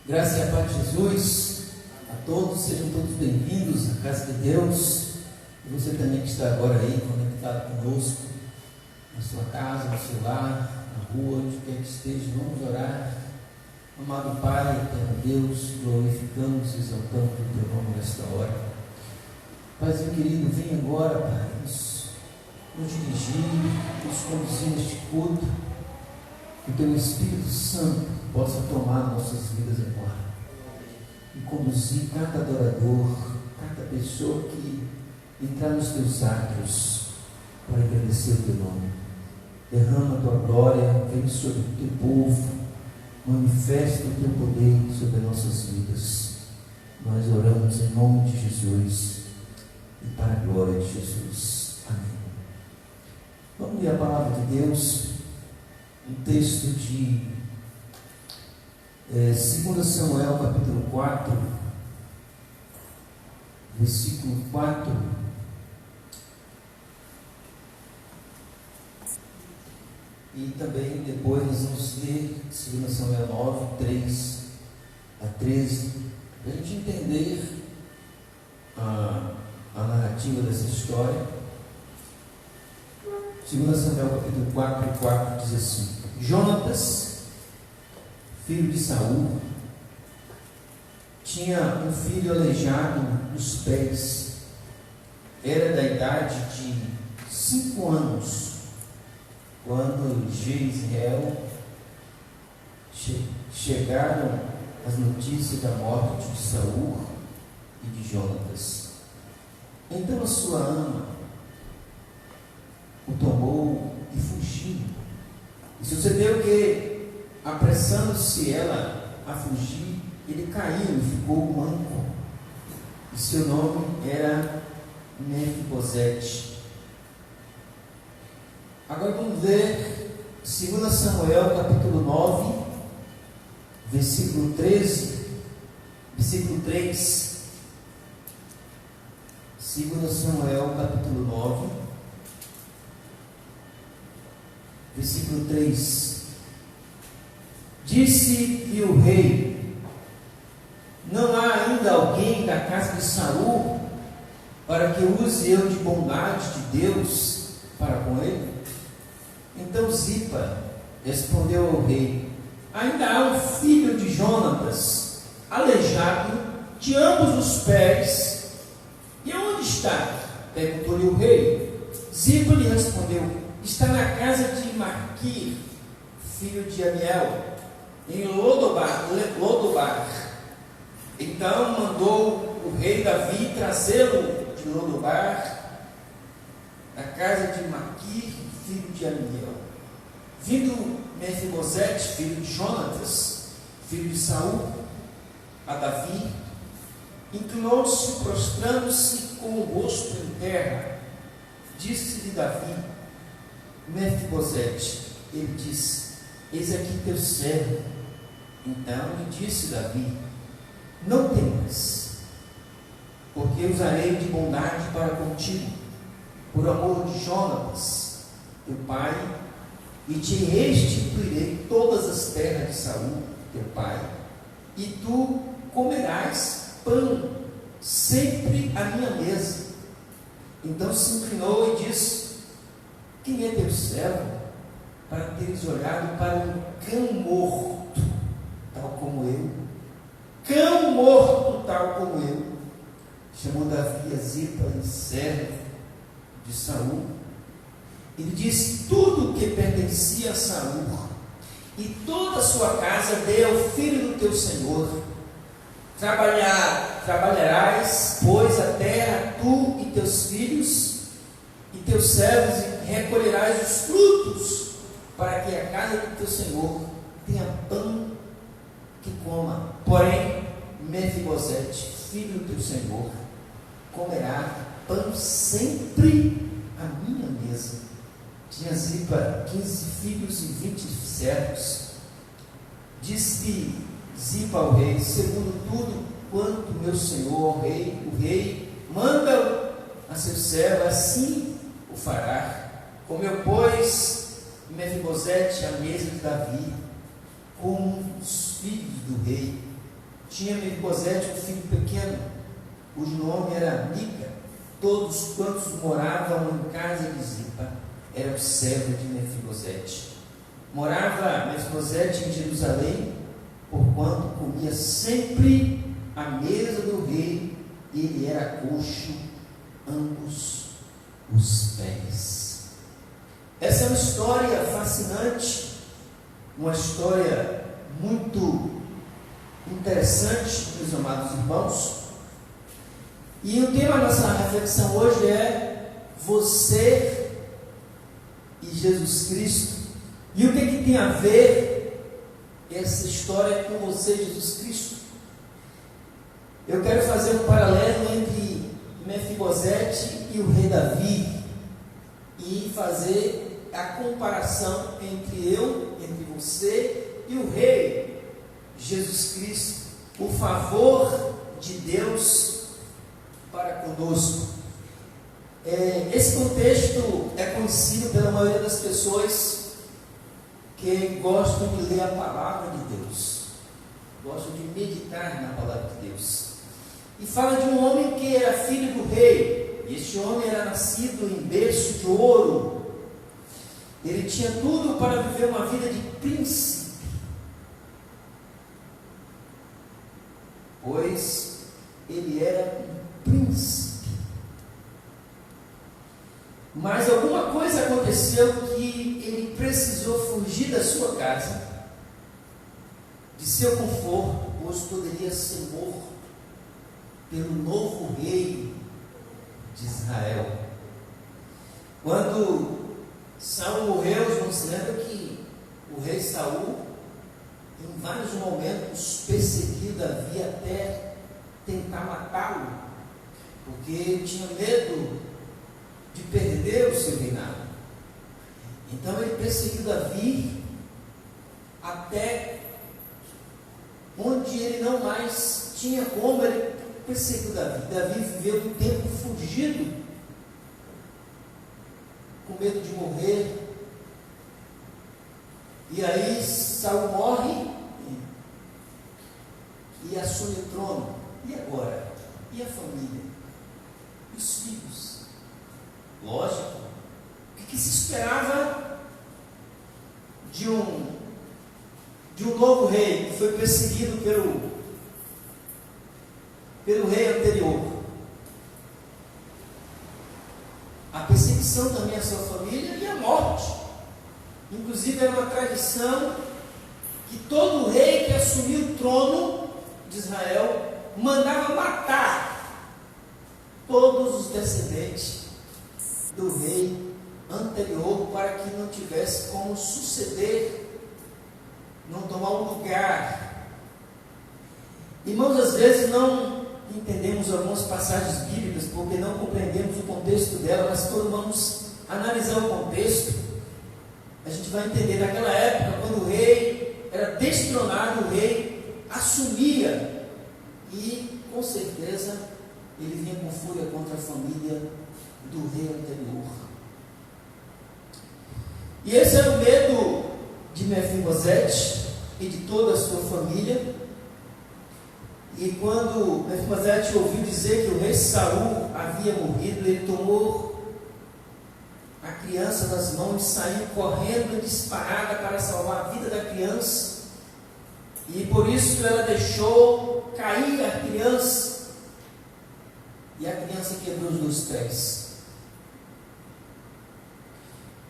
Graça e a paz de Jesus a todos, sejam todos bem-vindos à casa de Deus. E você também que está agora aí conectado conosco, na sua casa, no seu lar, na rua, onde quer que esteja, vamos orar. Amado Pai, eterno Deus, glorificamos e exaltamos o teu nome nesta hora. Paizinho querido, vem agora, Pai, nos dirigir, nos conduzir neste culto, que o teu Espírito Santo possa tomar nossas vidas agora e conduzir cada adorador, cada pessoa que entrar nos teus átrios para agradecer o teu nome. Derrama a tua glória, vem sobre o teu povo, manifesta o teu poder sobre as nossas vidas. Nós oramos em nome de Jesus e para a glória de Jesus. Amém. Vamos ler a palavra de Deus, um texto de 2 Samuel capítulo 4, versículo 4. E também depois nós vamos ler 2 Samuel 9, 3 a 13, para a gente entender a narrativa dessa história. 2 Samuel capítulo 4 diz assim: Jonatas, filho de Saul, tinha um filho aleijado nos pés. Era da idade de 5 anos, quando Jezreel chegaram as notícias da morte de Saul e de Jonatas. Então a sua ama o tomou e fugiu. E sucedeu que, apressando-se ela a fugir, ele caiu e ficou manco. E seu nome era Mefibosete. Agora vamos ler 2 Samuel capítulo 9, versículo 13, versículo 3. 2 Samuel capítulo 9, versículo 3. Disse-lhe o rei: não há ainda alguém da casa de Saul para que use eu de bondade de Deus para com ele? Então Zipa respondeu ao rei: ainda há um filho de Jonatas, aleijado de ambos os pés. E onde está? Perguntou-lhe o rei. Zipa lhe respondeu: está na casa de Maquir, filho de Amiel, em Lodobar. Então mandou o rei Davi trazê-lo de Lodobar, da casa de Maquir, filho de Amiel. Vindo Mefibosete, filho de Jonatas, filho de Saul, a Davi, inclinou-se, prostrando-se com o rosto em terra. Disse-lhe Davi: Mefibosete. Ele disse: eis aqui teu servo. Então lhe disse Davi: não temas, porque usarei de bondade para contigo, por amor de Jonatas, teu pai, e te restituirei todas as terras de Saul, teu pai, e tu comerás pão sempre à minha mesa. Então se inclinou e disse: quem é teu servo, para teres olhado para um cão morto, tal como eu? Cão morto, tal como eu. Chamou Davi a Zipa, servo de Saul, e lhe disse: tudo o que pertencia a Saul e toda a sua casa dê ao filho do teu senhor. Trabalharás, pois, a terra, tu e teus filhos e teus servos, e recolherás os frutos, para que a casa do teu senhor tenha pão que coma. Porém, Mefibosete, filho do teu senhor, comerá pão sempre à minha mesa. Tinha Zipa 15 filhos e 20 servos. Disse Zipa ao rei: segundo tudo quanto meu senhor, o rei manda a seu servo, assim o fará. Comeu, pois, Mefibosete à mesa de Davi, com os filhos do rei, tinha Mefibosete, um filho pequeno, cujo nome era Mica. Todos quantos moravam em casa de Zipa eram servos de Mefibosete. Morava Mefibosete em Jerusalém, porquanto comia sempre à mesa do rei, e ele era coxo ambos os pés. Essa é uma história fascinante, uma história muito interessante, meus amados irmãos. E o tema da nossa reflexão hoje é você e Jesus Cristo. E o que tem a ver essa história com você e Jesus Cristo? Eu quero fazer um paralelo entre Mefibosete e o rei Davi e fazer a comparação entre você e o rei Jesus Cristo, o favor de Deus para conosco. Esse contexto é conhecido pela maioria das pessoas que gostam de ler a palavra de Deus, gostam de meditar na palavra de Deus. E fala de um homem que era filho do rei. E este homem era nascido em berço de ouro. Ele tinha tudo para viver uma vida de príncipe, pois ele era um príncipe. Mas alguma coisa aconteceu que ele precisou fugir da sua casa, de seu conforto, pois poderia ser morto pelo novo rei de Israel. Quando Saul morreu, os irmãos se lembram que o rei Saul, em vários momentos, perseguiu Davi até tentar matá-lo, porque tinha medo de perder o seu reinado. Então ele perseguiu Davi até onde ele não mais tinha como. Ele perseguiu Davi. Davi viveu um tempo fugido, com medo de morrer. E aí Saul morre e assume o trono. E agora? E a família? E os filhos? Lógico. O que se esperava de um novo rei que foi perseguido pelo rei anterior? A perseguição também à sua família e a morte. Inclusive era uma tradição que todo rei que assumiu o trono de Israel mandava matar todos os descendentes do rei anterior, para que não tivesse como suceder, não tomar um lugar. Irmãos, às vezes não entendemos algumas passagens bíblicas porque não compreendemos o contexto dela, mas quando vamos analisar o contexto, a gente vai entender. Naquela época, quando o rei era destronado, o rei assumia, e com certeza ele vinha com fúria contra a família do rei anterior. E esse era o medo de Mefibosete e de toda a sua família. E quando Mefibosete ouviu dizer que o rei Saul havia morrido, ele tomou a criança das mãos e saiu correndo disparada para salvar a vida da criança. E por isso ela deixou cair a criança, e a criança quebrou os dois pés.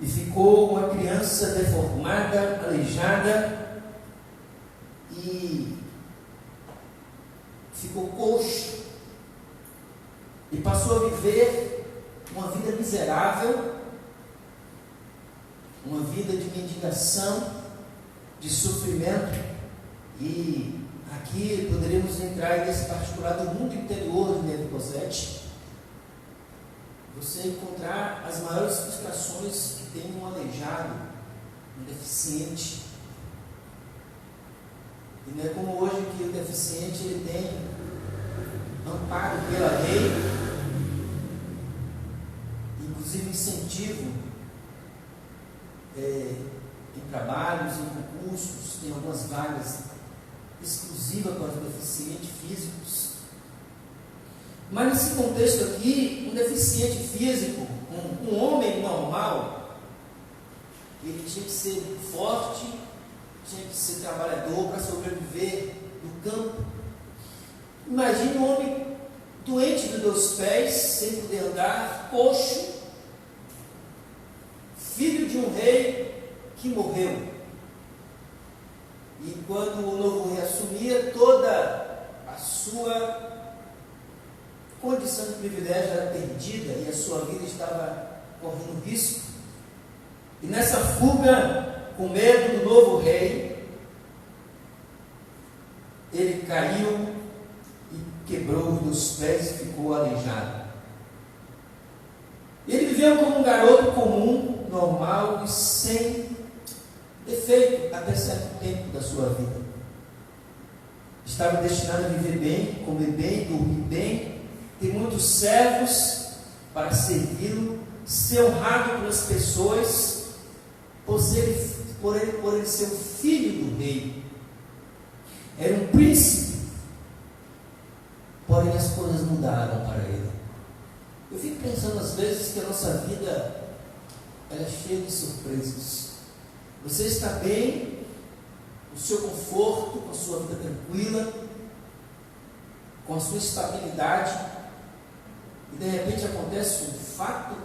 E ficou uma criança deformada, aleijada, e ficou coxo, e passou a viver uma vida miserável, uma vida de mendigação, de sofrimento. E aqui poderíamos entrar nesse particular do mundo interior de Mefibosete, você encontrar as maiores frustrações que tem um aleijado, um deficiente. E não é como hoje que o deficiente ele tem amparo pela lei, inclusive incentivo em trabalhos, em concursos, tem algumas vagas exclusiva para os deficientes físicos. Mas nesse contexto aqui, um deficiente físico, um homem normal, ele tinha que ser forte, tinha que ser trabalhador para sobreviver no campo. Imagine um homem doente dos 2 pés, sem poder andar, coxo, filho de um rei que morreu. E quando o novo rei assumia, toda a sua condição de privilégio era perdida e a sua vida estava correndo risco. E nessa fuga, com medo do novo rei, ele caiu e quebrou os 2 pés e ficou aleijado. Ele viveu como um garoto comum, normal e sem defeito até certo tempo da sua vida. Estava destinado a viver bem, comer bem, dormir bem, ter muitos servos para servi-lo, ser honrado pelas pessoas, por ele ser o filho do rei. Era um príncipe, porém as coisas mudaram para ele. Eu fico pensando às vezes que a nossa vida ela é cheia de surpresas. Você está bem, no seu conforto, com a sua vida tranquila, com a sua estabilidade, e de repente acontece um fato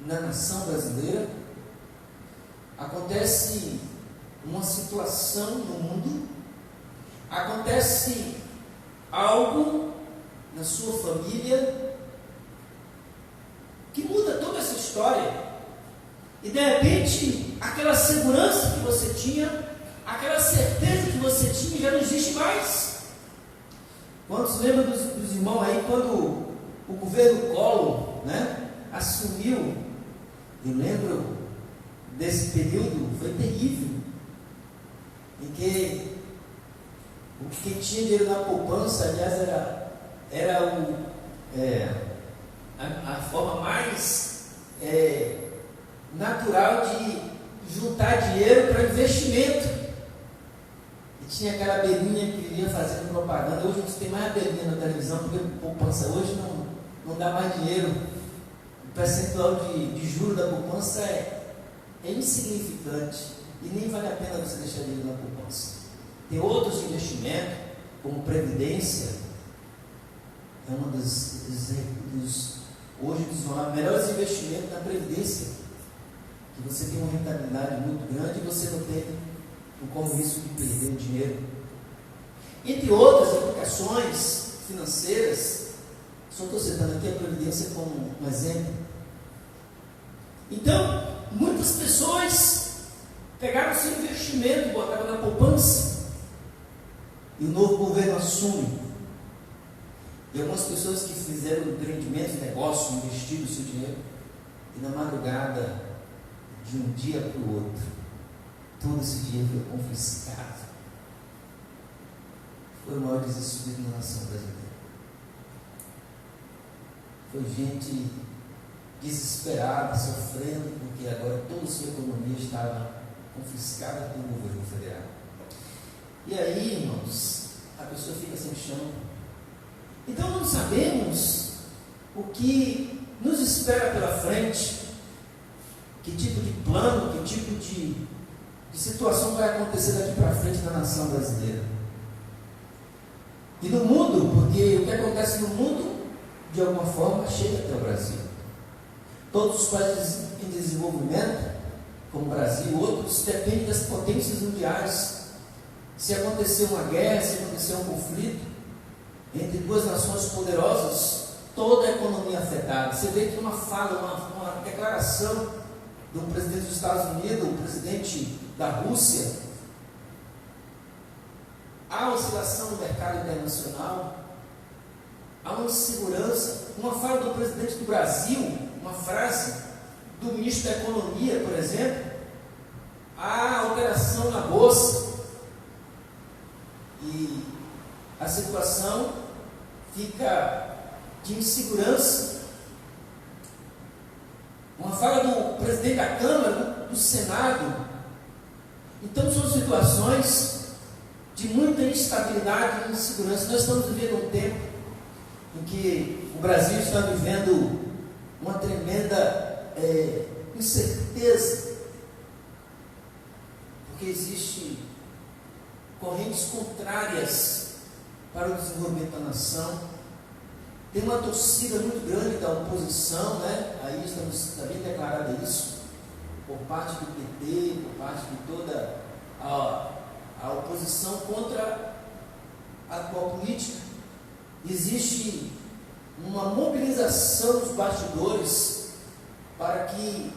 na nação brasileira, acontece uma situação no mundo, acontece algo na sua família que muda toda essa história. E de repente, aquela segurança que você tinha, aquela certeza que você tinha, já não existe mais. Quantos lembram dos irmãos aí, quando o governo Collor, assumiu? Eu lembro desse período, foi terrível, em que quem tinha dinheiro na poupança, aliás, era a forma mais natural de juntar dinheiro para investimento. E tinha aquela abelhinha que vivia fazendo propaganda. Hoje não tem mais abelhinha na televisão, porque a poupança hoje não dá mais dinheiro. O percentual de juros da poupança é insignificante e nem vale a pena você deixar dinheiro na poupança. Tem outros investimentos, como previdência, é uma dos melhores investimentos na previdência, que você tem uma rentabilidade muito grande e você não tem o compromisso de perder o dinheiro. Entre outras aplicações financeiras, só estou citando aqui a previdência como um exemplo. Então, muitas pessoas pegaram seu investimento e botaram na poupança, e o novo governo assume. E algumas pessoas que fizeram empreendimentos, negócio, investiram o seu dinheiro, e na madrugada, de um dia para o outro, todo esse dinheiro foi confiscado. Foi o maior desespero na nação brasileira. Foi gente desesperada, sofrendo, porque agora toda a sua economia estava confiscada pelo governo federal. E aí, irmãos, a pessoa fica sem chão. Então não sabemos o que nos espera pela frente, que tipo de plano, que tipo de situação vai acontecer daqui para frente na nação brasileira. E no mundo, porque o que acontece no mundo, de alguma forma, chega até o Brasil. Todos os países em desenvolvimento, como o Brasil, outros, dependem das potências mundiais. Se acontecer uma guerra, se acontecer um conflito entre duas nações poderosas, toda a economia afetada. Você vê que uma fala, uma declaração do presidente dos Estados Unidos, o presidente da Rússia, há oscilação no mercado internacional, há uma insegurança. Uma fala do presidente do Brasil, uma frase do ministro da Economia, por exemplo, há alteração na bolsa. E a situação fica de insegurança. Uma fala do presidente da Câmara, do Senado. Então são situações de muita instabilidade e insegurança. Nós estamos vivendo um tempo em que o Brasil está vivendo uma tremenda incerteza, porque existem correntes contrárias para o desenvolvimento da nação. Tem uma torcida muito grande da oposição, né? Aí está bem declarado isso, por parte do PT, por parte de toda a oposição contra a atual política. Existe uma mobilização dos bastidores para que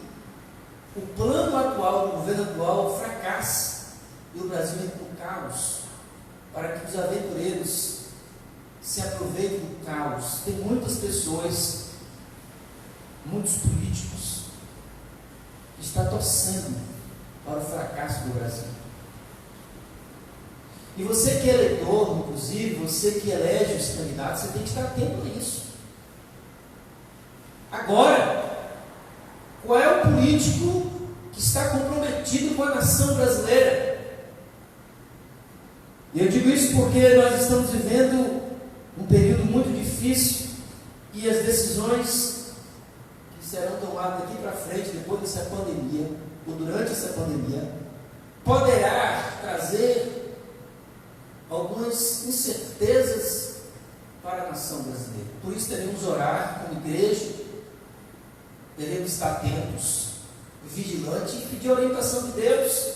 o plano atual, do governo atual, fracasse e o Brasil entre no caos, para que os aventureiros se aproveitem do caos. Tem muitas pessoas, muitos políticos, que estão torcendo para o fracasso do Brasil. E você que é eleitor, inclusive, você que elege os candidatos, você tem que estar atento a isso. Agora, qual é o político que está comprometido com a nação brasileira? E eu digo isso porque nós estamos vivendo um período muito difícil e as decisões que serão tomadas daqui para frente, depois dessa pandemia, ou durante essa pandemia, poderá trazer algumas incertezas para a nação brasileira. Por isso devemos orar como igreja, devemos estar atentos, vigilantes e pedir a orientação de Deus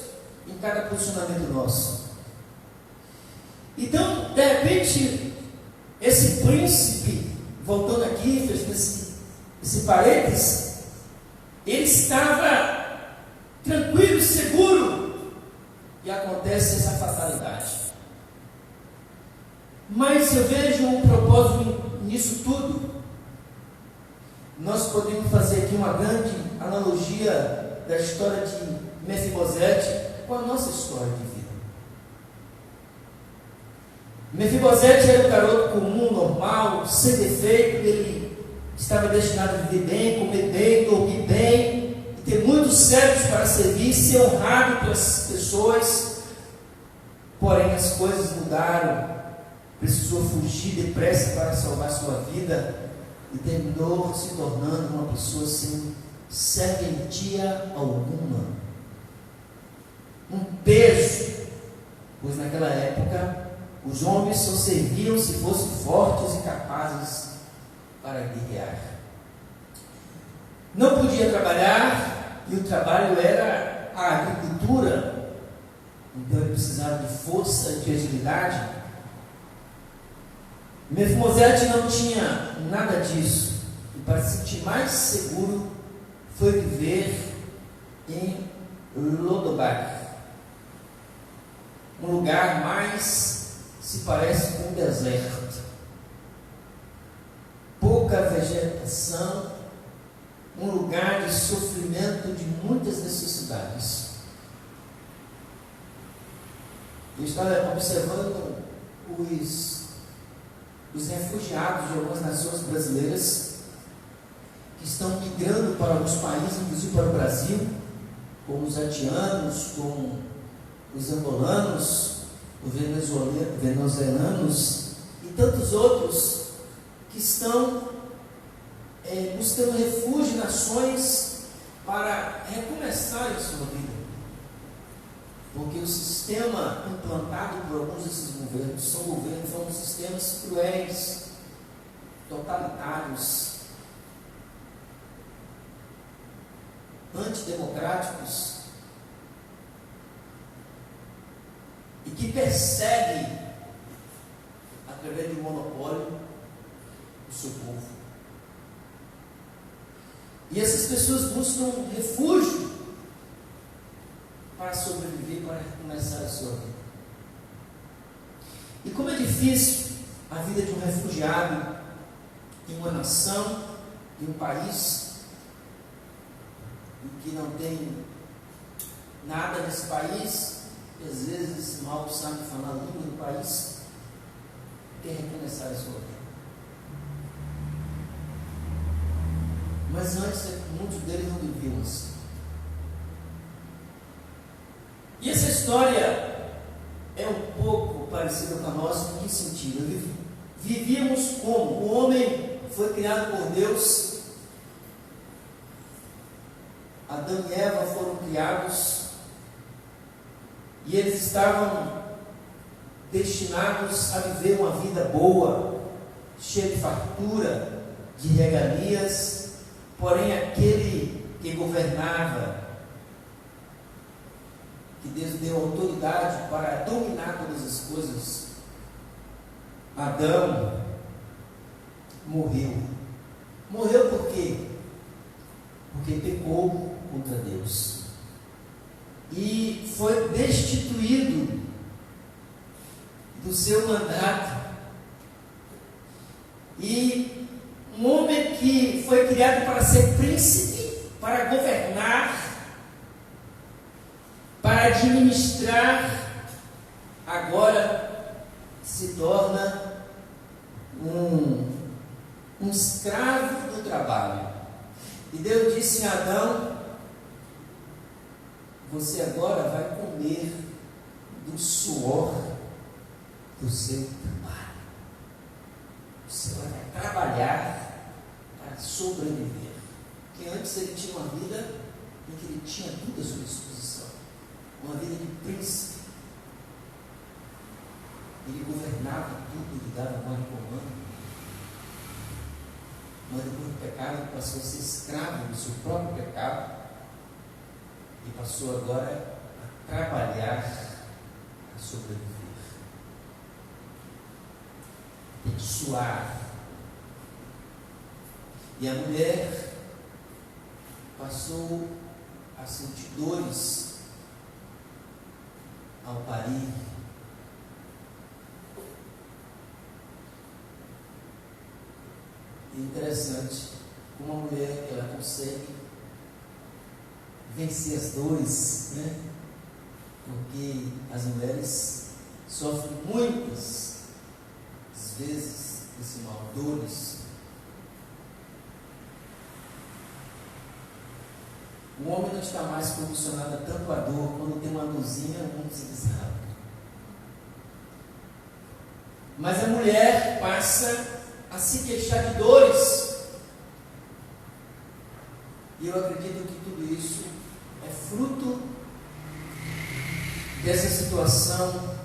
em cada posicionamento nosso. Então, de repente, esse príncipe, voltando aqui, fez esse parênteses, ele estava tranquilo, seguro, e acontece essa fatalidade. Mas eu vejo um propósito nisso tudo. Nós podemos fazer aqui uma grande analogia da história de Mefibosete com a nossa história de vida. Mefibosete era um garoto comum, normal, sem defeito. Ele estava destinado a viver bem, comer bem, dormir bem, e ter muitos servos para servir, ser honrado pelas pessoas. Porém, as coisas mudaram. Precisou fugir depressa para salvar sua vida e terminou se tornando uma pessoa sem serventia alguma. Um peso, pois naquela época os homens só serviam se fossem fortes e capazes para guerrear. Não podia trabalhar e o trabalho era a agricultura, então ele precisava de força e de agilidade. Mefibosete não tinha nada disso, e para se sentir mais seguro foi viver em Lodobar, um lugar mais se parece com um deserto, pouca vegetação, um lugar de sofrimento, de muitas necessidades. Eu estava observando os refugiados de algumas nações brasileiras que estão migrando para alguns países, inclusive para o Brasil, como os haitianos, como os angolanos, os venezuelanos e tantos outros que estão buscando refúgio em nações para recomeçar a sua vida. Porque o sistema implantado por alguns desses governos são sistemas cruéis, totalitários, antidemocráticos e que perseguem, através de um monopólio, o seu povo. E essas pessoas buscam refúgio para sobreviver, para recomeçar a sua vida. E como é difícil a vida de um refugiado em uma nação, em um país, em que não tem nada nesse país, e às vezes mal sabe falar a língua do país, quer recomeçar a sua vida. Mas antes, muitos deles não viviam assim. E essa história é um pouco parecida com a nossa, em que sentido? Vivíamos como? O homem foi criado por Deus, Adão e Eva foram criados, e eles estavam destinados a viver uma vida boa, cheia de fartura, de regalias, porém aquele que governava, que Deus deu autoridade para dominar todas as coisas, Adão, morreu. Morreu por quê? Porque pecou contra Deus e foi destituído do seu mandato. E um homem que foi criado para ser príncipe, para governar, para administrar, agora se torna um escravo do trabalho. E Deus disse a Adão: você agora vai comer do suor do seu trabalho. Você vai trabalhar para sobreviver. Porque antes ele tinha uma vida em que ele tinha tudo à sua disposição. Uma vida de príncipe. Ele governava tudo, ele dava mão e comando. Mas depois do pecado ele passou a ser escravo do seu próprio pecado e passou agora a trabalhar, a sobreviver. Tem que suar. E a mulher passou a sentir dores ao parir. E interessante como a mulher ela consegue vencer as dores, né? Porque as mulheres sofrem muitas vezes esse mal, dores. O homem não está mais condicionado a tanto a dor. Quando tem uma dorzinha, o mundo se desaba. Mas a mulher passa a se queixar de dores. E eu acredito que tudo isso é fruto dessa situação.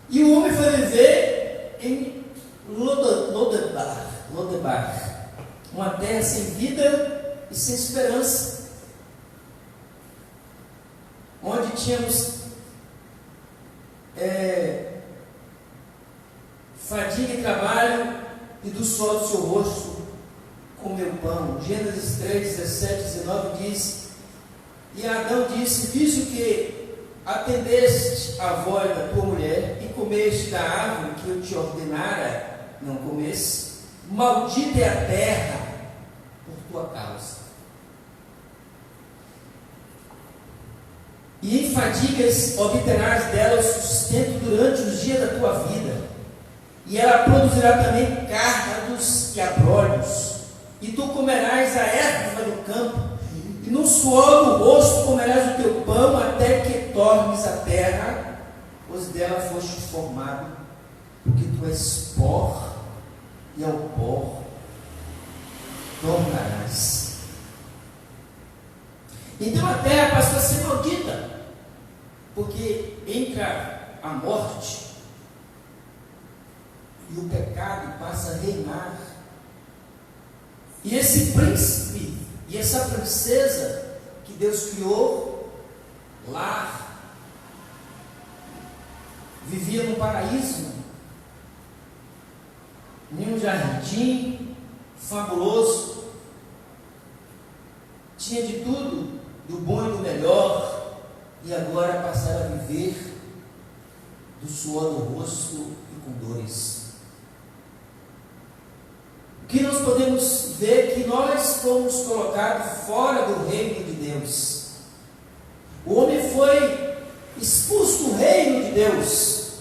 E o homem foi viver em Lodebar, uma terra sem vida e sem esperança, onde tínhamos fadiga e trabalho, e do suor do seu rosto comeu pão. Gênesis 3, 17, 19 diz: e Adão disse: visto que atendeste a voz da tua mulher e comeste da árvore que eu te ordenara não comesse, maldita é a terra por tua causa, e em fadigas obterás dela o sustento durante os dias da tua vida, e ela produzirá também cardos e abrolhos, e tu comerás a erva do campo, e no suor do rosto comerás o teu pão, até que tornes a terra, pois dela foste formado, porque tu és pó, e ao pó tornarás. Então a terra passou a ser maldita, porque entra a morte, e o pecado passa a reinar. E esse príncipe e essa princesa que Deus criou lá, vivia no paraíso, em um jardim fabuloso, tinha de tudo, do bom e do melhor, e agora passaram a viver do suor do rosto e com dores. O que nós podemos ver que nós fomos colocados fora do reino de Deus. O homem foi expulso do reino de Deus.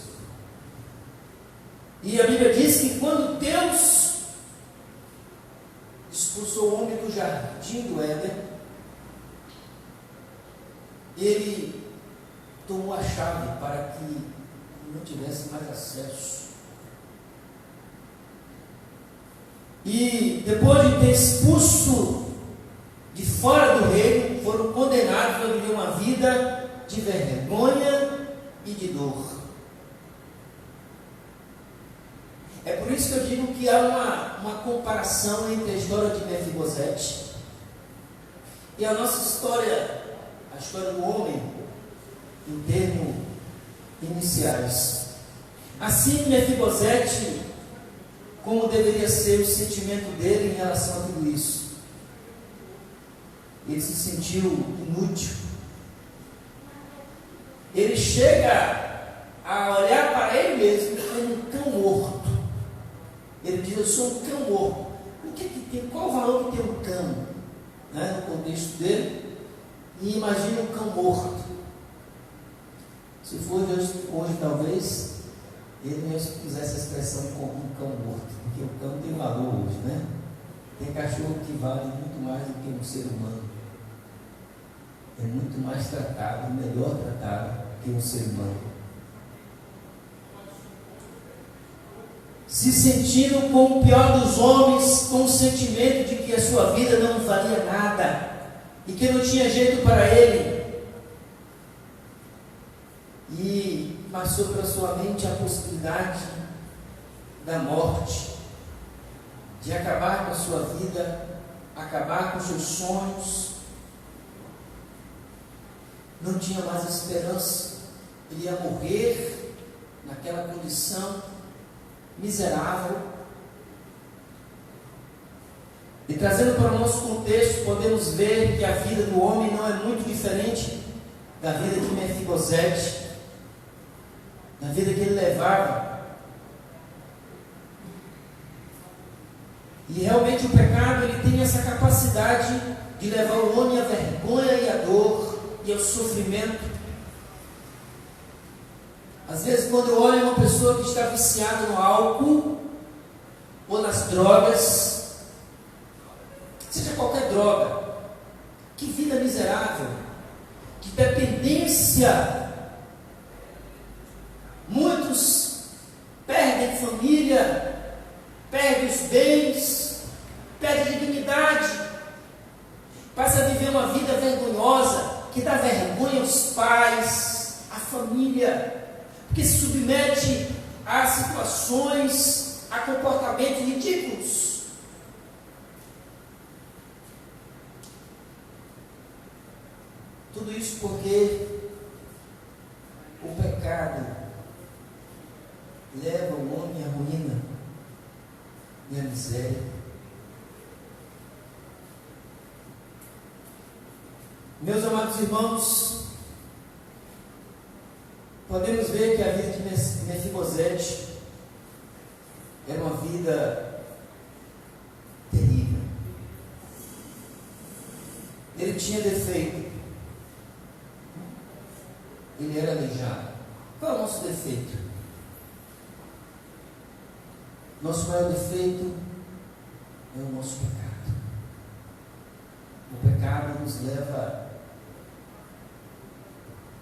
E a Bíblia diz que quando Deus expulsou o homem do jardim do Éden, Ele tomou a chave para que não tivesse mais acesso. E depois de ter expulso de fora do reino, foram condenados a viver uma vida de vergonha e de dor. É por isso que eu digo que há uma comparação entre a história de Mefibosete e a nossa história, a história do homem, em termos iniciais. Assim, Mefibosete, como deveria ser o sentimento dele em relação a tudo isso? Ele se sentiu inútil. Ele chega a olhar para ele mesmo como um cão morto. Ele diz: eu sou um cão morto. O que tem? Qual o valor que tem um cão, né, no contexto dele? E imagina um cão morto. Se for hoje talvez ele não usar essa expressão como um cão morto, porque o cão tem valor hoje, né? Tem cachorro que vale muito mais do que um ser humano. É muito mais tratado, melhor tratado que um ser humano. Se sentindo como o pior dos homens, com o sentimento de que a sua vida não valia nada e que não tinha jeito para ele. E passou pela sua mente a possibilidade da morte, de acabar com a sua vida, acabar com seus sonhos. Não tinha mais esperança. Ele ia morrer naquela condição miserável. E trazendo para o nosso contexto, podemos ver que a vida do homem não é muito diferente da vida de Mefibosete, da vida que ele levava. E realmente o pecado, ele tem essa capacidade de levar o homem à vergonha e à dor e ao sofrimento. Às vezes, quando eu olho uma pessoa que está viciada no álcool ou nas drogas, seja qualquer droga, que vida miserável, que dependência. Muitos perdem família, perdem os bens, perdem a dignidade, passa a viver uma vida vergonhosa, que dá vergonha aos pais, à família, porque se submete a situações, a comportamentos ridículos. Tudo isso porque o pecado leva o homem à ruína e à miséria. Meus amados irmãos, podemos ver que a vida de Mefibosete era uma vida terrível. Ele tinha defeito. Ele era aleijado. Qual é o nosso defeito? Nosso maior defeito é o nosso pecado. O pecado nos leva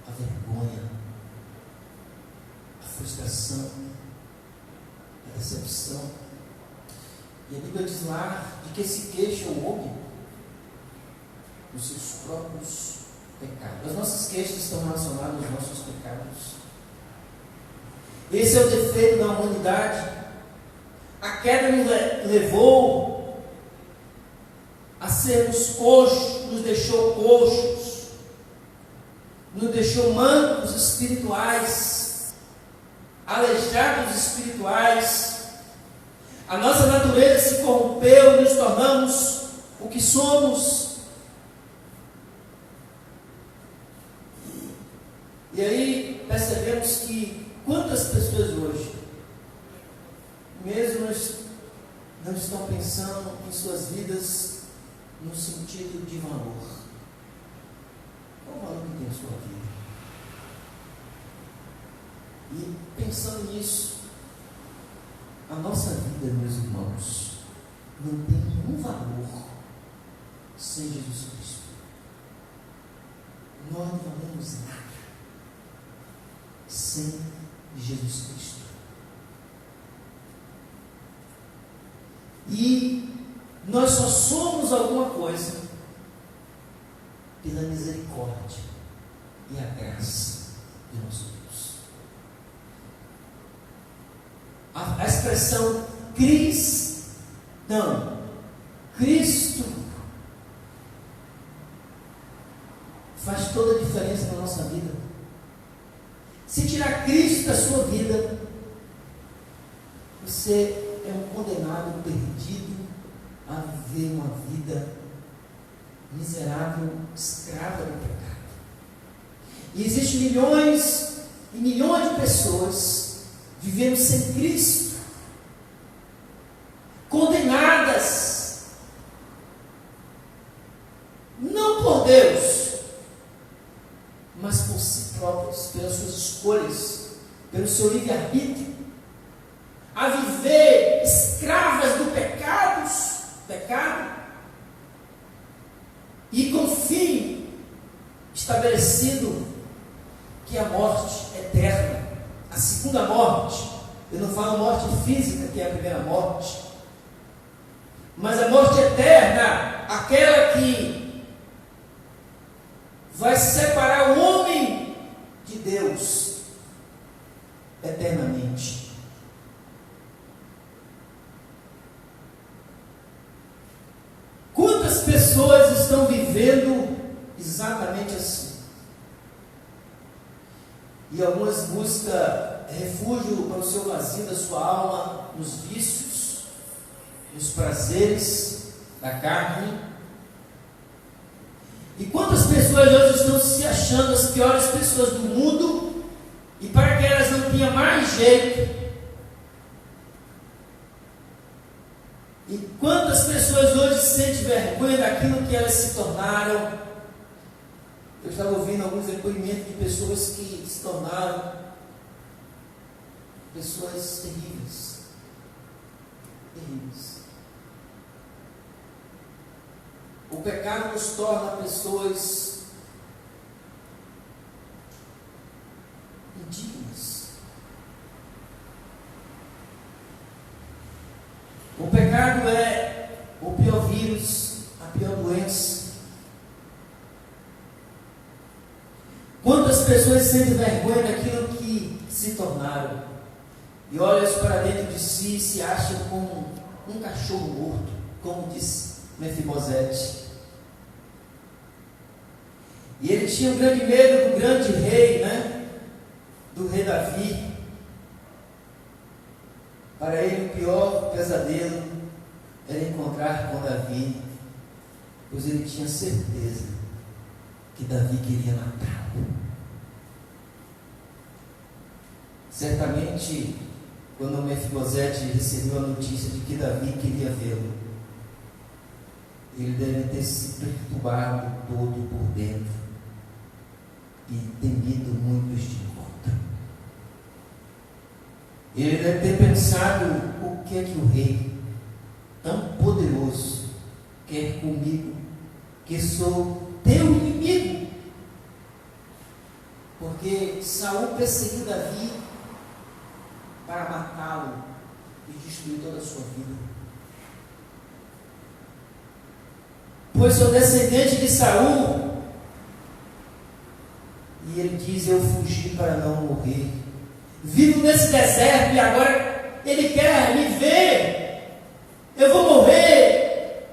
à vergonha, à frustração, à decepção. E a Bíblia diz lá de que se queixa o homem dos seus próprios pecados. As nossas queixas estão relacionadas aos nossos pecados. Esse é o defeito da humanidade. A queda nos levou a sermos coxos, nos deixou coxos, nos deixou mancos espirituais, aleijados espirituais. A nossa natureza se corrompeu e nos tornamos o que somos. E aí percebemos que quantas pessoas hoje, mesmo não estão pensando em suas vidas no sentido de valor. Qual o valor que tem a sua vida? E pensando nisso, a nossa vida, meus irmãos, não tem nenhum valor sem Jesus Cristo. Nós não valemos nada sem de Jesus Cristo. E nós só somos alguma coisa pela misericórdia e a graça de nosso Deus. A expressão cristão, Cristo, faz toda a diferença na nossa vida. Se tirar Cristo da sua vida, você é um condenado perdido a viver uma vida miserável, escrava do pecado. E existem milhões e milhões de pessoas vivendo sem Cristo, condenadas, não por Deus, mas por si próprias, pelas suas escolhas, pelo seu livre-arbítrio, a viver escravas do pecado, e com fim estabelecido que a morte eterna, a segunda morte, eu não falo morte física, que é a primeira morte, mas a morte eterna, aquela que vai separar o homem de Deus eternamente. Quantas pessoas estão vivendo exatamente assim? E algumas buscam refúgio para o seu vazio da sua alma, nos vícios, nos prazeres da carne. E quantas pessoas hoje estão se achando as piores pessoas do mundo, e para que elas não tenham mais jeito, e quantas pessoas hoje sentem vergonha daquilo que elas se tornaram. Eu estava ouvindo alguns depoimentos de pessoas que se tornaram pessoas terríveis. Terríveis. O pecado nos torna pessoas indignas. O pecado é o pior vírus, a pior doença. Quantas pessoas sentem vergonha daquilo que se tornaram e olham para dentro de si e se acham como um cachorro morto, como disse Mefibosete. E ele tinha um grande medo do grande rei, do rei Davi. Para ele, o pior pesadelo era encontrar com Davi, pois ele tinha certeza que Davi queria matá-lo. Certamente, quando Mefibosete recebeu a notícia de que Davi queria vê-lo, ele deve ter se perturbado todo por dentro e temido muito este encontro. Ele deve ter pensado: o que é que o rei tão poderoso quer comigo, que sou teu inimigo? Porque Saul perseguiu Davi para matá-lo e destruir toda a sua vida. Pois sou descendente de Saul. E ele diz: eu fugi para não morrer. Vivo nesse deserto e agora ele quer me ver. Eu vou morrer.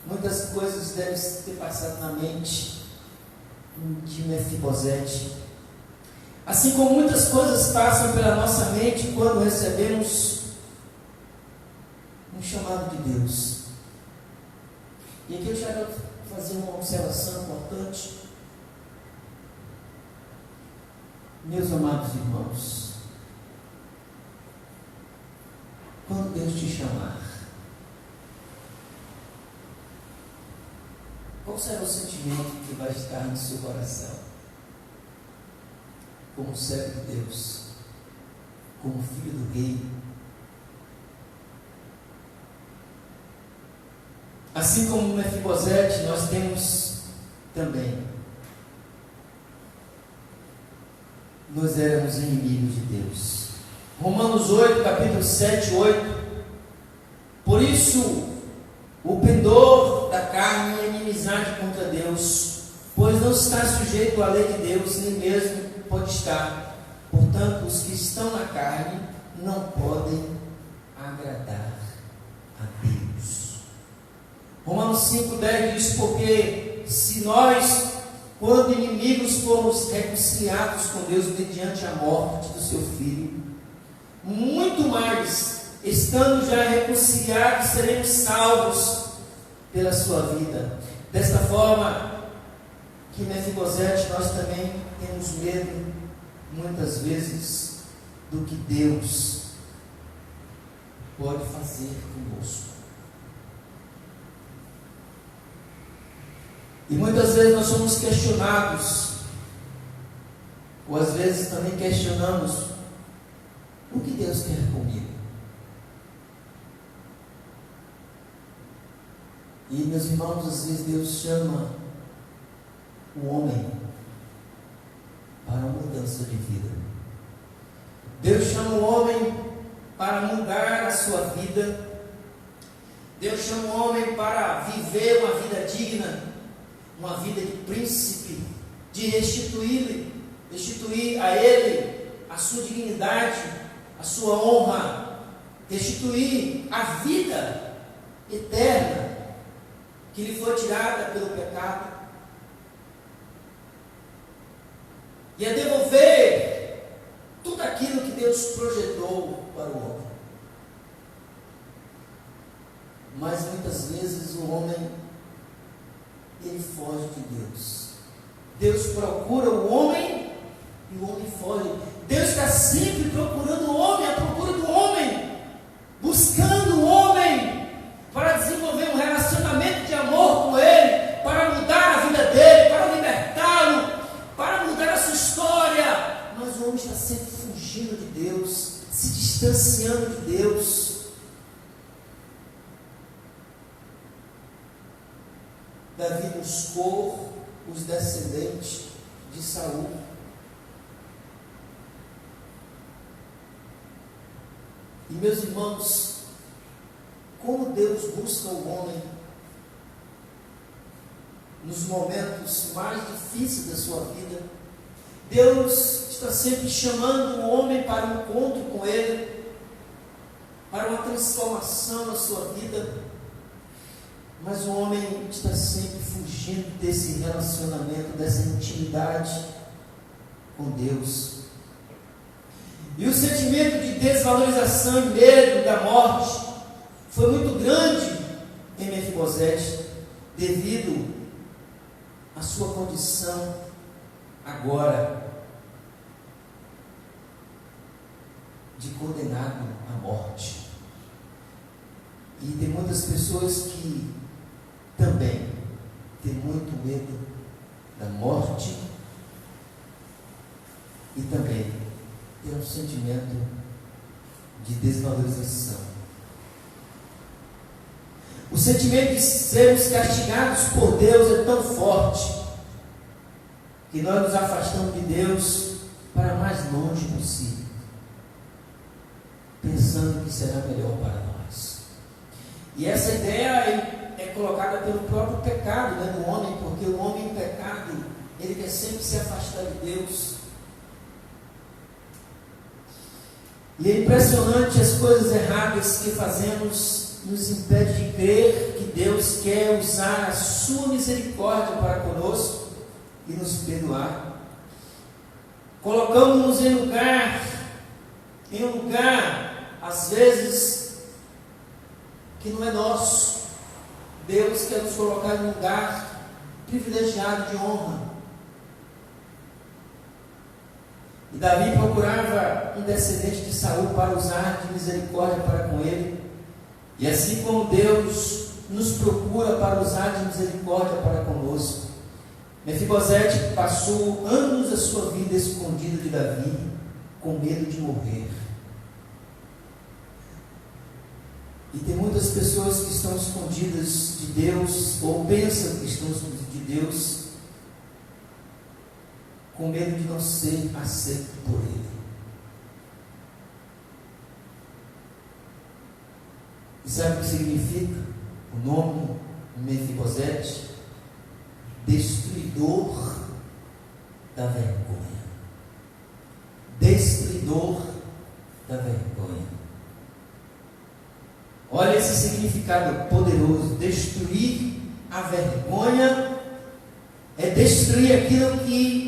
Muitas coisas devem ter passado na mente de Mefibosete. Assim como muitas coisas passam pela nossa mente quando recebemos um chamado de Deus. E aqui eu quero fazer uma observação importante. Meus amados irmãos, quando Deus te chamar, qual será o sentimento que vai estar no seu coração? Como servo de Deus, como filho do rei. Assim como Mefibosete, nós temos também nós éramos inimigos de Deus. Romanos 8, capítulo 7, 8. Por isso, o pendor da carne é inimizade contra Deus, pois não está sujeito à lei de Deus, nem mesmo pode estar. Portanto, os que estão na carne não podem agradar a Deus. Romanos 5,10 diz: porque se nós, quando inimigos, fomos reconciliados com Deus mediante a morte do seu Filho, muito mais, estando já reconciliados, seremos salvos pela sua vida. Desta forma, que Mefibosete, nós também temos medo, muitas vezes, do que Deus pode fazer conosco. E muitas vezes nós somos questionados, ou às vezes também questionamos: o que Deus quer comigo? E, meus irmãos, às vezes Deus chama o homem para uma mudança de vida. Deus chama o homem para mudar a sua vida. Deus chama o homem para viver uma vida digna, uma vida de príncipe, de restituir a ele a sua dignidade, a sua honra, restituir a vida eterna que lhe foi tirada pelo pecado, e a devolver tudo aquilo que Deus projetou para o homem. Mas muitas vezes o homem, ele foge de Deus. Deus procura o homem e o homem foge. Deus está sempre procurando o homem, à procura do homem, buscando o homem para desenvolver um relacionamento de amor com ele, para mudar a vida dele, para libertá-lo, para mudar a sua história. Mas o homem está sempre fugindo de Deus, se distanciando de Deus. Davi buscou os descendentes de Saul. E, meus irmãos, como Deus busca o homem nos momentos mais difíceis da sua vida. Deus está sempre chamando o homem para um encontro com Ele, para uma transformação na sua vida. Mas o homem está sempre fugindo desse relacionamento, dessa intimidade com Deus. E o sentimento de desvalorização e medo da morte foi muito grande em Mefibosete, devido à sua condição agora de condenado à morte. E tem muitas pessoas que também têm muito medo da morte e também tem um sentimento de desvalorização. O sentimento de sermos castigados por Deus é tão forte que nós nos afastamos de Deus para mais longe possível, pensando que será melhor para nós. E essa ideia é colocada pelo próprio pecado, do homem, porque o homem em pecado, ele quer sempre se afastar de Deus. E é impressionante as coisas erradas que fazemos nos impede de crer que Deus quer usar a sua misericórdia para conosco e nos perdoar. Colocamos-nos em um lugar, às vezes, que não é nosso. Deus quer nos colocar em um lugar privilegiado de honra. E Davi procurava um descendente de Saul para usar de misericórdia para com ele. E assim como Deus nos procura para usar de misericórdia para conosco, Mefibosete passou anos da sua vida escondido de Davi, com medo de morrer. E tem muitas pessoas que estão escondidas de Deus, ou pensam que estão escondidas de Deus, com medo de não ser aceito por ele. E sabe o que significa o nome Mefibosete? Destruidor da vergonha. Destruidor da vergonha. Olha esse significado poderoso. Destruir a vergonha é destruir aquilo que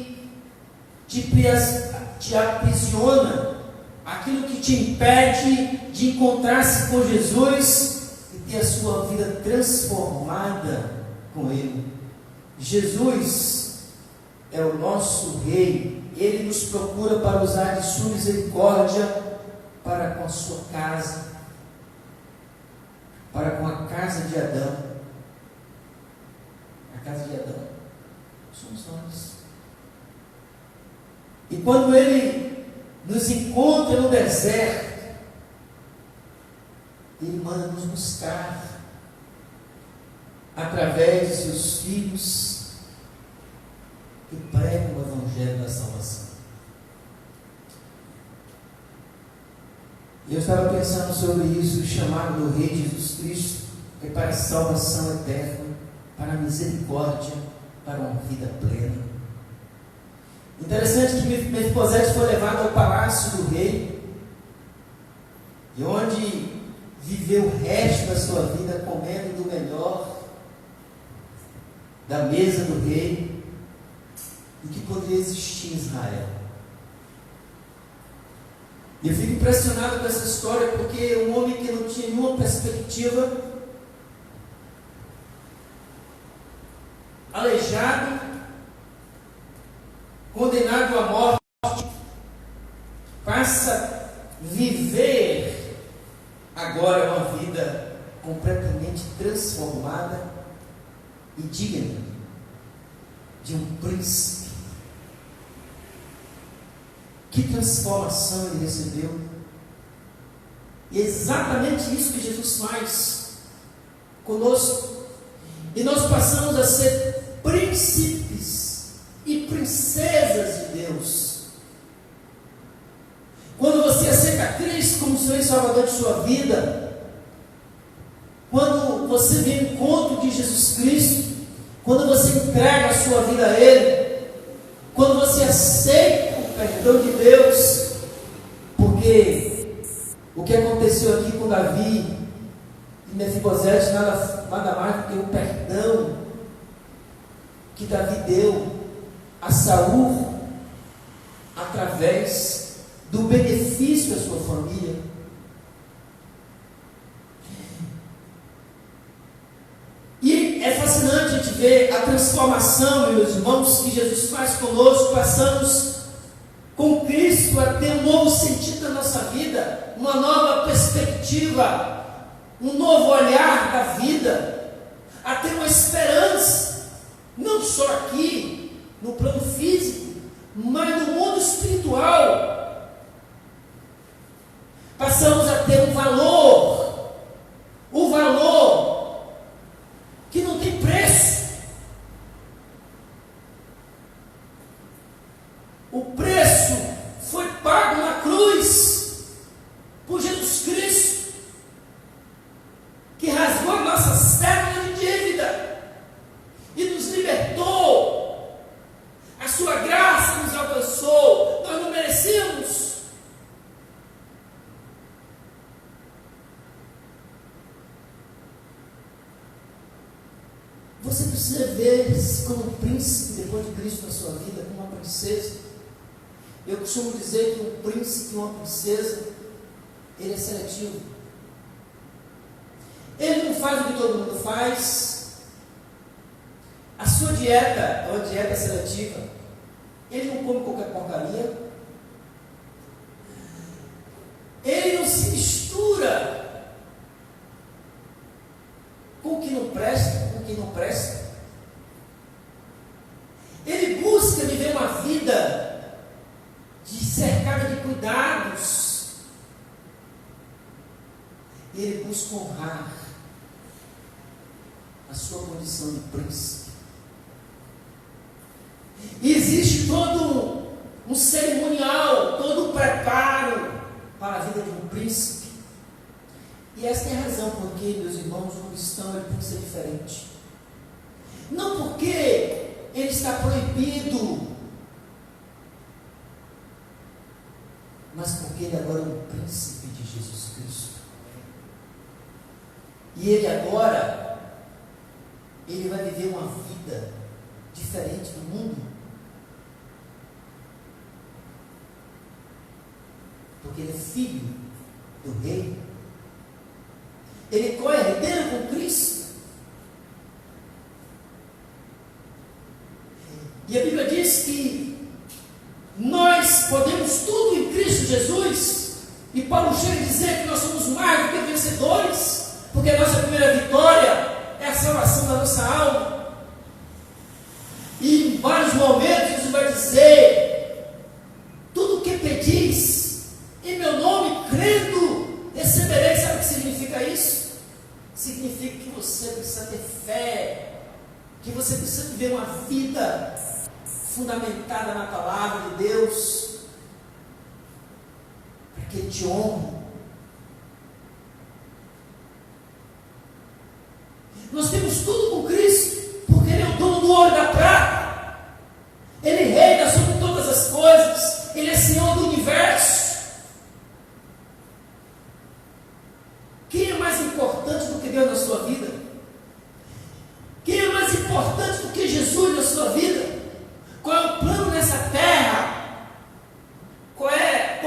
te aprisiona, aquilo que te impede de encontrar-se com Jesus e ter a sua vida transformada com Ele. Jesus é o nosso Rei. Ele nos procura para usar de sua misericórdia para com a sua casa, para com a casa de Adão. A casa de Adão somos nós. E quando Ele nos encontra no deserto, Ele manda nos buscar através de seus filhos que pregam o Evangelho da salvação. E eu estava pensando sobre isso. O chamado do Rei Jesus Cristo é para a salvação eterna, para a misericórdia, para uma vida plena. Interessante que Mefibosete foi levado ao palácio do rei, e onde viveu o resto da sua vida comendo do melhor da mesa do rei, do que poderia existir em Israel. E eu fico impressionado com essa história, porque um homem que não tinha nenhuma perspectiva, aleijado, condenado à morte, passa a viver agora uma vida completamente transformada e digna de um príncipe. Que transformação ele recebeu! E é exatamente isso que Jesus faz conosco. E nós passamos a ser príncipes e princesas de Deus. Quando você aceita Cristo como Senhor e Salvador de sua vida, quando você vem ao encontro de Jesus Cristo, quando você entrega a sua vida a Ele, quando você aceita o perdão de Deus, porque o que aconteceu aqui com Davi e Mefibosete nada mais do que o perdão que Davi deu a Saul através do benefício da sua família. E é fascinante a gente ver a transformação, meus irmãos, que Jesus faz conosco. Passamos com Cristo a ter um novo sentido na nossa vida, uma nova perspectiva, um novo olhar da vida, a ter uma esperança, não só aqui, no plano físico, mas no mundo espiritual. Passamos a ter um valor que não tem preço. O preço foi pago na cruz por Jesus Cristo, que rasgou a nossa cédula de dívida e nos libertou. A sua graça nos alcançou. Nós não merecíamos. Você precisa ver-se como um príncipe depois de Cristo na sua vida, como uma princesa. Eu costumo dizer que um príncipe e uma princesa, ele é seletivo. Ele não faz o que todo mundo faz. A sua dieta é uma dieta seletiva. Ele não come qualquer porcaria. Ele não se mistura com o que não presta, com quem não presta. Ele busca viver uma vida cercada de cuidados. E ele busca honrar a sua condição de príncipe. E existe todo um cerimonial, todo um preparo para a vida de um príncipe. E esta é a razão por que, meus irmãos, o cristão ele tem que ser diferente. Não porque ele está proibido, mas porque ele agora é um príncipe de Jesus Cristo. E ele agora, ele vai viver uma vida diferente do mundo. Porque ele é filho do rei. Ele é co-herdeiro com Cristo. E a Bíblia diz que nós podemos tudo em Cristo Jesus. E Paulo chega a dizer que nós somos mais do que vencedores, porque a nossa primeira vitória é a salvação da nossa alma. E em vários momentos Jesus vai dizer: tudo o que pedis em meu nome, crendo, receberei. Sabe o que significa isso? Significa que você precisa ter fé, que você precisa viver uma vida fundamentada na palavra de Deus, para que Ele te honre. Nós temos tudo com Cristo, porque Ele é o dono do ouro e da prata. Ele reina sobre todas as coisas. Ele é Senhor do universo. Quem é mais importante do que Deus na sua vida? Quem é mais importante do que Jesus na sua vida? Qual é o plano nessa terra? Qual é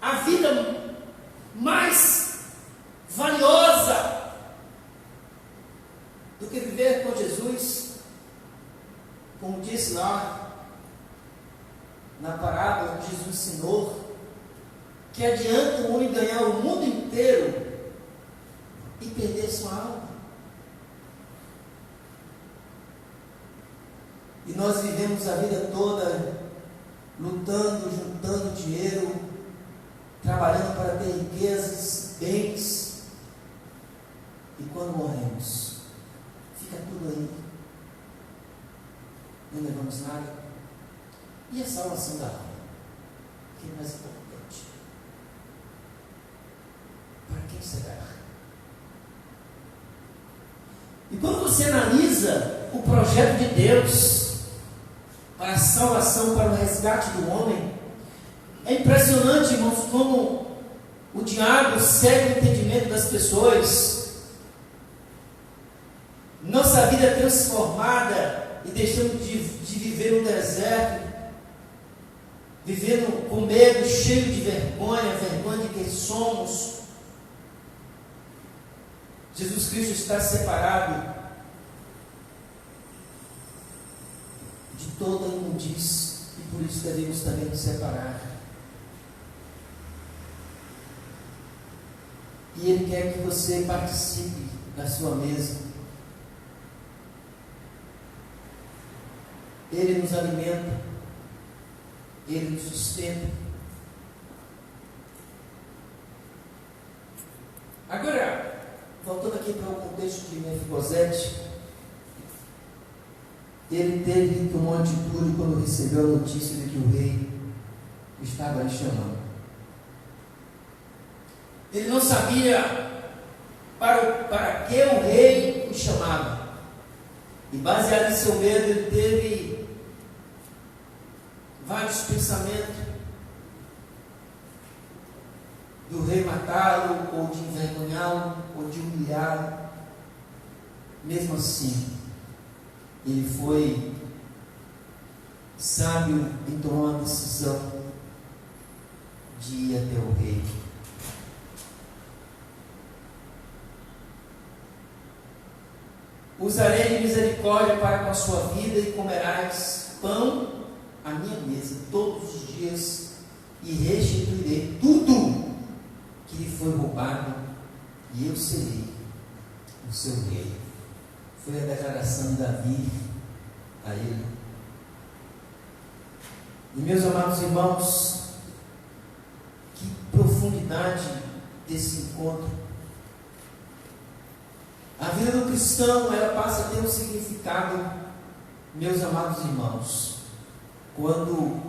a vida mais valiosa do que viver com Jesus? Como disse lá na parábola que Jesus ensinou, que adianta um homem ganhar o mundo inteiro e perder sua alma. E nós vivemos a vida toda lutando, juntando dinheiro, trabalhando para ter riquezas, bens, e quando morremos, fica tudo aí, não levamos nada. E a salvação da alma, que é mais importante? Para quem será? E quando você analisa o projeto de Deus para a salvação, para o resgate do homem, é impressionante, irmãos, como o diabo cega o entendimento das pessoas. Nossa vida é transformada e deixamos de viver no deserto, vivendo com medo, cheio de vergonha de quem somos. Jesus Cristo está separado de toda imundície, e por isso devemos também nos separar. E Ele quer que você participe da sua mesa. Ele nos alimenta, Ele nos sustenta. Agora, voltando aqui para o contexto de Mefibosete, ele teve uma atitude quando recebeu a notícia de que o rei estava lhe chamando. Ele não sabia para que o rei o chamava. E baseado em seu medo, ele teve vários pensamentos do rei matá-lo, ou de envergonhá-lo, ou de humilhá-lo. Mesmo assim, ele foi sábio em tomar uma decisão de ir até o rei. Usarei de misericórdia para com a sua vida e comerás pão à minha mesa todos os dias e restituirei tudo que lhe foi roubado e eu serei o seu rei. Foi a declaração de Davi a ele. E meus amados irmãos, que profundidade desse encontro. A vida do cristão, ela passa a ter um significado Meus amados irmãos, quando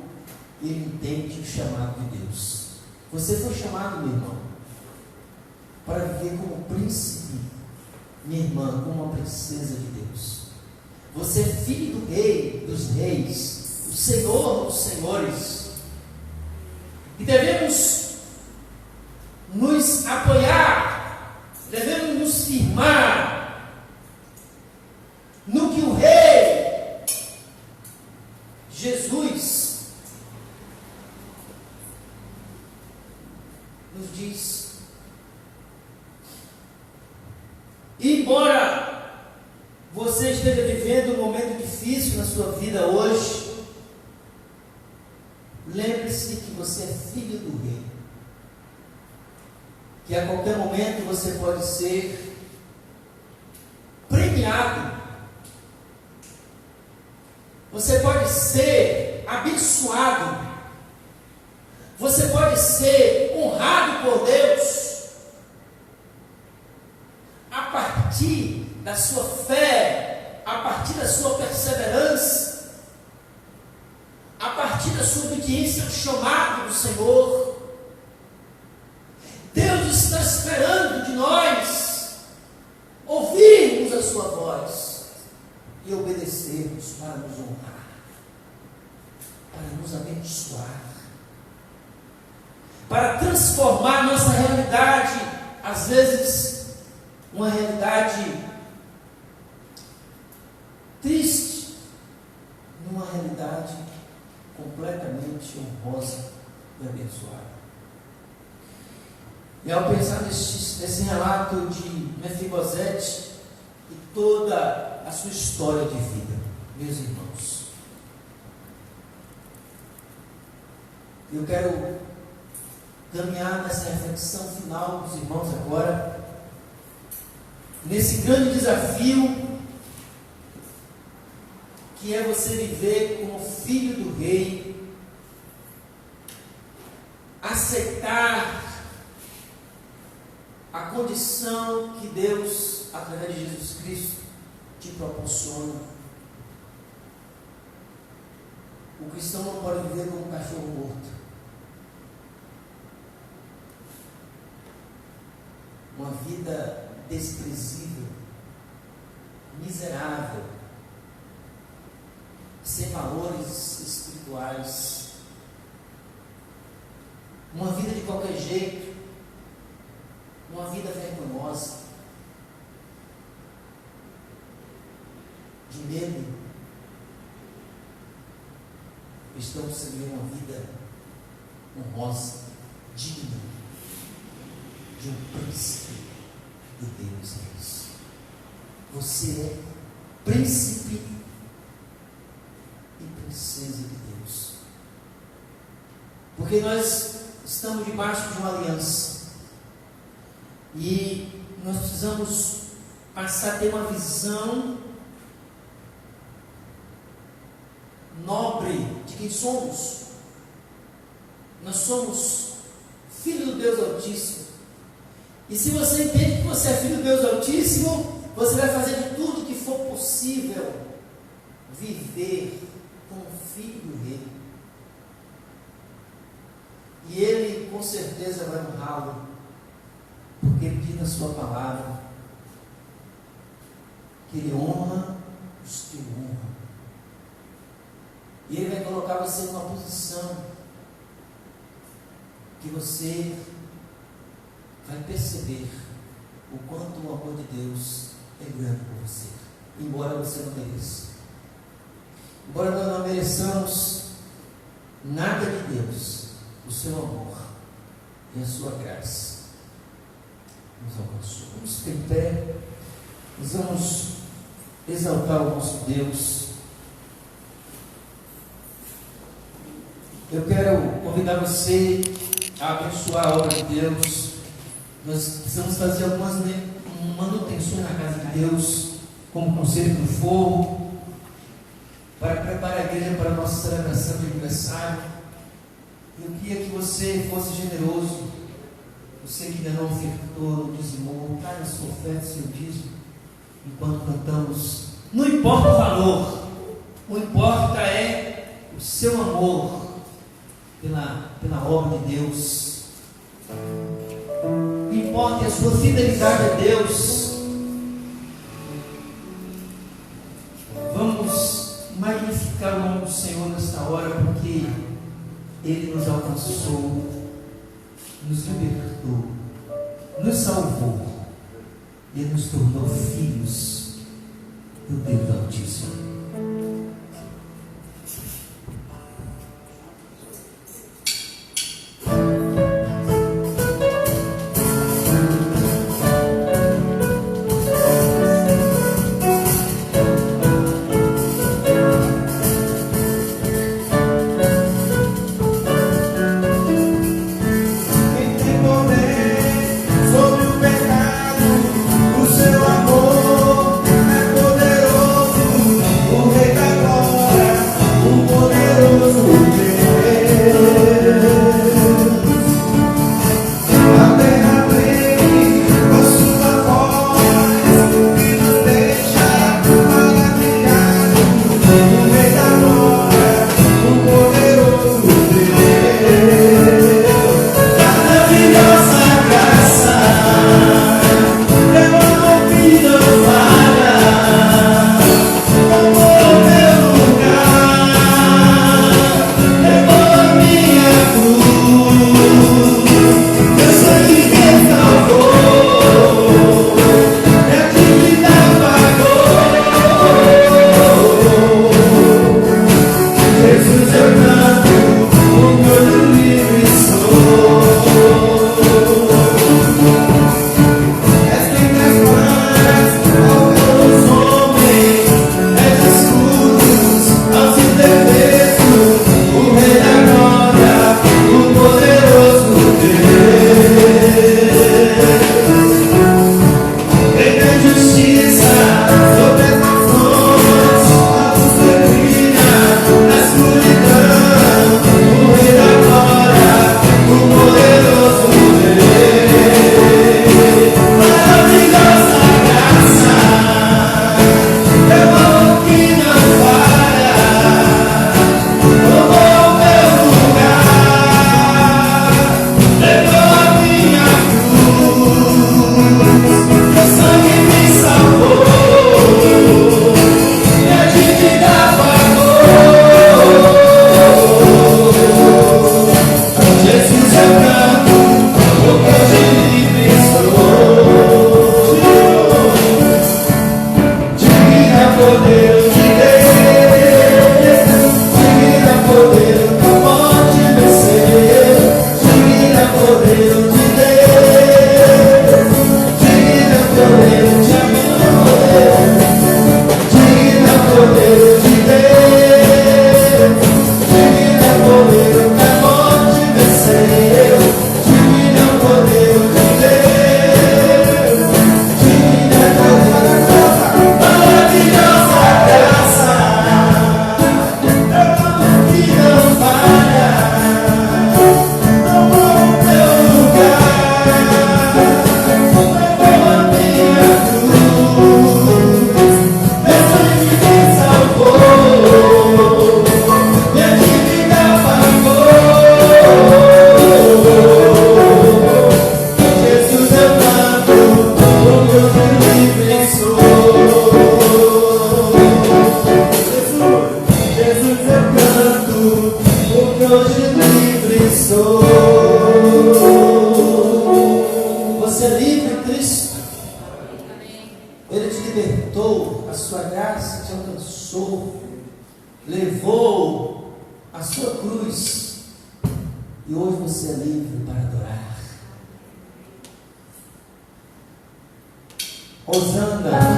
ele entende o chamado de Deus, você foi chamado, meu irmão, para viver como príncipe, minha irmã, como uma princesa de Deus. Você é filho do Rei dos Reis, o Senhor dos Senhores, e devemos nos apoiar, devemos nos firmar no que o Rei Jesus nos diz. Embora você esteja vivendo um momento difícil na sua vida hoje, lembre-se que você é filho do Rei, que a qualquer momento você pode ser premiado, você pode ser abençoado, você pode ser honrado por Deus, a partir da sua fé, a partir da sua perseverança, a partir da sua obediência ao chamado do Senhor. Deus está esperando de nós ouvirmos a sua voz e obedecermos para nos honrar, para nos abençoar, para transformar nossa realidade, às vezes uma realidade triste, numa realidade completamente honrosa e abençoada. E ao pensar nesse relato de Mefibosete e toda a sua história de vida, meus irmãos, eu quero caminhar nessa reflexão final dos irmãos agora, nesse grande desafio que é você viver como filho do Rei, aceitar a condição que Deus, através de Jesus Cristo, te proporciona. O cristão não pode viver como um cachorro morto. Uma vida desprezível, miserável, sem valores espirituais, uma vida de qualquer jeito, uma vida vergonhosa, de medo. Estamos seguindo uma vida honrosa, digna de um príncipe de Deus. Você é príncipe e princesa de Deus, porque nós estamos debaixo de uma aliança e nós precisamos passar a ter uma visão nobre de quem somos. Nós somos filhos do Deus Altíssimo. E se você entende que você é filho do Deus Altíssimo, você vai fazer de tudo que for possível viver como filho do Rei. E Ele com certeza vai honrá-lo, porque Ele diz na sua palavra que Ele honra os que o honram. E Ele vai colocar você numa posição que você vai perceber o quanto o amor de Deus é grande por você, embora você não mereça. Embora nós não mereçamos nada de Deus, o seu amor e a sua graça nos alcançou. Vamos ficar em pé, nós vamos exaltar o nosso Deus. Eu quero convidar você a abençoar a obra de Deus. Nós precisamos fazer algumas manutenções na casa de Deus, como conselho do fogo, para preparar a igreja para a nossa celebração de aniversário. Eu queria que você fosse generoso. Você que ainda não ofertou, não dizimou, traga a sua oferta, seu dízimo, enquanto cantamos. Não importa o valor, O que importa é o seu amor pela obra de Deus. O que importa é a sua fidelidade a Deus. Vamos magnificar o nome do Senhor nesta hora, porque Ele nos alcançou, nos libertou, nos salvou. Ele nos tornou filhos do Deus Altíssimo. Osana.